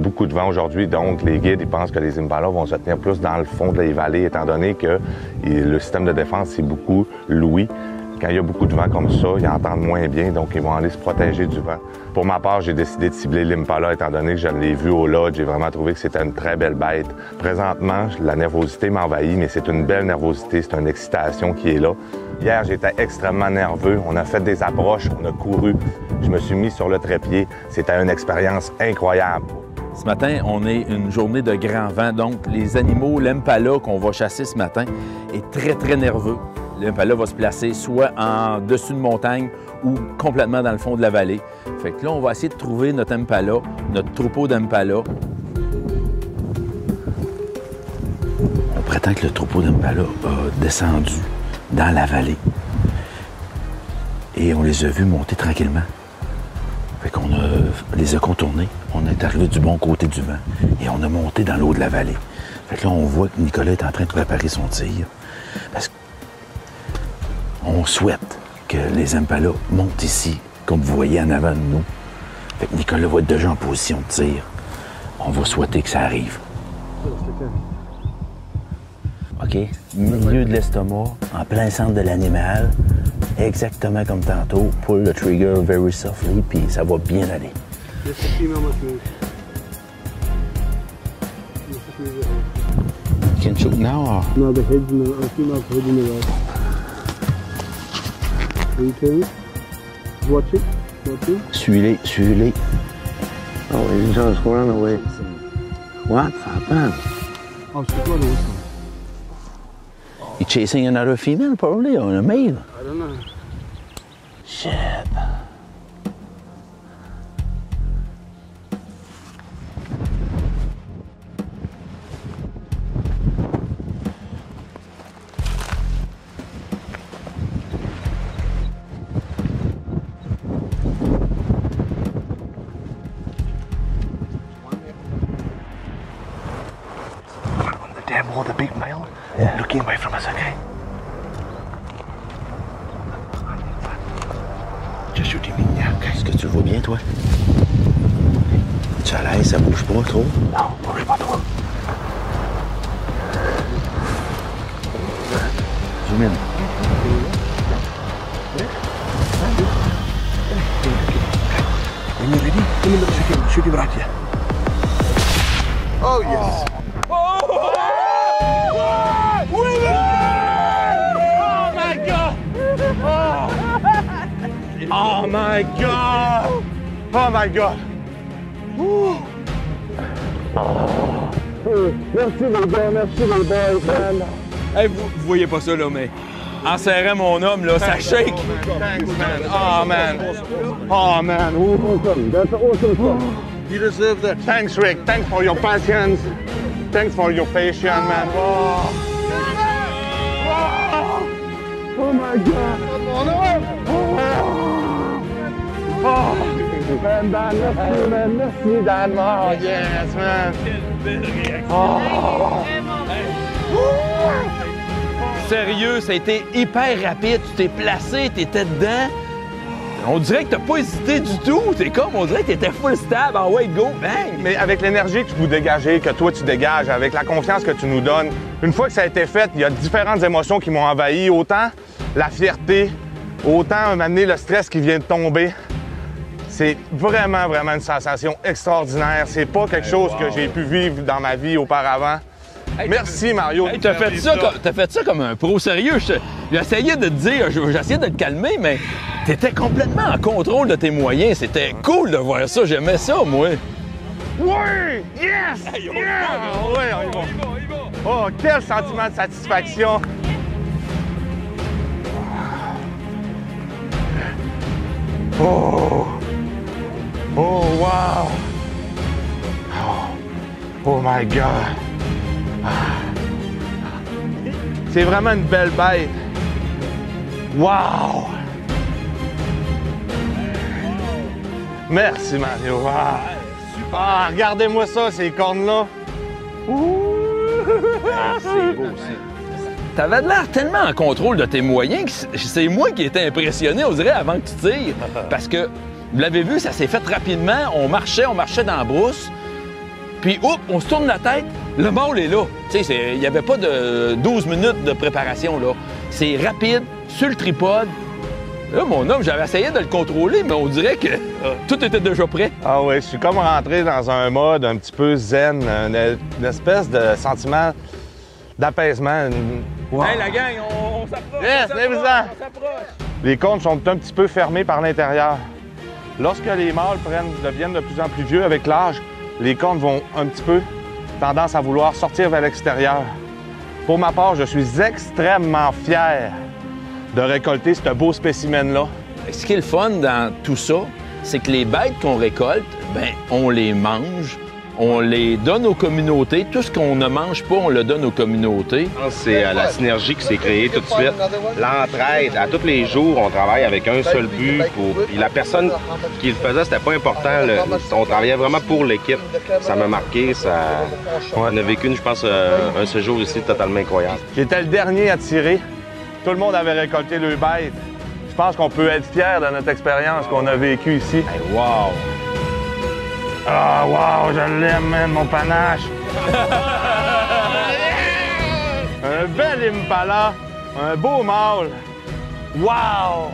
beaucoup de vent aujourd'hui, donc les guides ils pensent que les impalas vont se tenir plus dans le fond des vallées, étant donné que le système de défense est beaucoup loué. Quand il y a beaucoup de vent comme ça, ils entendent moins bien, donc ils vont aller se protéger du vent. Pour ma part, j'ai décidé de cibler l'impala, étant donné que je l'ai vu au lodge. J'ai vraiment trouvé que c'était une très belle bête. Présentement, la nervosité m'envahit, mais c'est une belle nervosité, c'est une excitation qui est là. Hier, j'étais extrêmement nerveux. On a fait des approches, on a couru. Je me suis mis sur le trépied. C'était une expérience incroyable. Ce matin, on est une journée de grand vent, donc les animaux, l'impala qu'on va chasser ce matin est très, très nerveux. L'impala va se placer soit en dessus de montagne ou complètement dans le fond de la vallée. Fait que là, on va essayer de trouver notre impala, notre troupeau d'impala. On prétend que le troupeau d'impala a descendu dans la vallée. Et on les a vus monter tranquillement. Fait qu'on les a contournés. On est arrivé du bon côté du vent et on a monté dans l'eau de la vallée. Fait que là, on voit que Nicolas est en train de préparer son tir. Parce qu'on souhaite que les impalas montent ici, comme vous voyez en avant de nous. Fait que Nicolas va être déjà en position de tir. On va souhaiter que ça arrive. OK? Milieu de l'estomac, en plein centre de l'animal, exactement comme tantôt. Pull the trigger very softly, puis ça va bien aller. You can shoot now or? No, the head's in the female's head in the right. Return. Watch it. Watch it. Suivez-les, suivez-les. Oh, he's just run away. What's happened? Oh, she's got awesome. You chasing another female, probably, or a male? I don't know. Shit. Damn, all the big male looking away from us, okay? Just shoot him in, yeah, okay? Est-ce que tu le vois bien, toi? Tu as l'air, ça bouge pas trop? Non, bouge pas trop. Zoom in. When you're ready, give me a look, shoot him right here. Oh, yes. Oh my God! Oh my God! Merci, my boy. Merci, my boy, man. Hey, vous voyez pas ça, là, mais en serrant mon homme, là, ça shake. Thanks, man. Oh, man. Oh, man. Awesome. That's awesome. You deserve that. Thanks, Rick. Thanks for your patience. Thanks for your patience, man. Oh, Oh, my God. oh. Man, Dan, merci, man. Merci, Dan. Oh, yes, man. Oh. Sérieux, ça a été hyper rapide. Tu t'es placé, t'étais dedans. On dirait que t'as pas hésité du tout. T'es comme, on dirait que t'étais full stab. En way, go, bang! Mais avec l'énergie que vous dégagez, que toi tu dégages, avec la confiance que tu nous donnes, une fois que ça a été fait, il y a différentes émotions qui m'ont envahi. Autant la fierté, autant m'amener le stress qui vient de tomber. C'est vraiment, vraiment une sensation extraordinaire. C'est pas quelque chose que j'ai pu vivre dans ma vie auparavant. Hey, merci, Mario. Hey, t'as fait ça comme un pro sérieux. J'essayais de te dire, j'essayais de te calmer, mais t'étais complètement en contrôle de tes moyens. C'était cool de voir ça. J'aimais ça, moi. Oui! Yes! Hey, on yeah! va, Oui, on y va. Oh, quel sentiment de satisfaction! Oh! Oh, wow! Oh my God! C'est vraiment une belle bête. Wow! Merci, Mario. Wow. Ah, regardez-moi ça, ces cornes-là. C'est beau, ça. T'avais l'air tellement en contrôle de tes moyens que c'est moi qui étais impressionné, on dirait, avant que tu tires. Parce que, vous l'avez vu, ça s'est fait rapidement. On marchait dans la brousse. Puis, on se tourne la tête, le mâle est là. Tu sais, il n'y avait pas de 12 minutes de préparation, là. C'est rapide, sur le tripode. Là, mon homme, j'avais essayé de le contrôler, mais on dirait que tout était déjà prêt. Ah oui, je suis comme rentré dans un mode un petit peu zen, une espèce de sentiment d'apaisement. Wow. Hey, la gang, on s'approche! Yes, lève-en! Les cônes sont un petit peu fermés par l'intérieur. Lorsque les mâles deviennent de plus en plus vieux avec l'âge, les cornes vont un petit peu tendance à vouloir sortir vers l'extérieur. Pour ma part, je suis extrêmement fier de récolter ce beau spécimen-là. Ce qui est le fun dans tout ça, c'est que les bêtes qu'on récolte, ben, on les mange, on les donne aux communautés. Tout ce qu'on ne mange pas, on le donne aux communautés. Je pense que c'est la synergie qui s'est créée tout de suite. L'entraide, à tous les jours, on travaille avec un seul but. Puis la personne qui le faisait, c'était pas important. On travaillait vraiment pour l'équipe. Ça m'a marqué. On a vécu, je pense, un séjour ici totalement incroyable. J'étais le dernier à tirer. Tout le monde avait récolté le bête. Je pense qu'on peut être fier de notre expérience qu'on a vécue ici. Hey, wow! Ah, wow, je l'aime, man, mon panache! Un bel Impala, un beau mâle. Wow!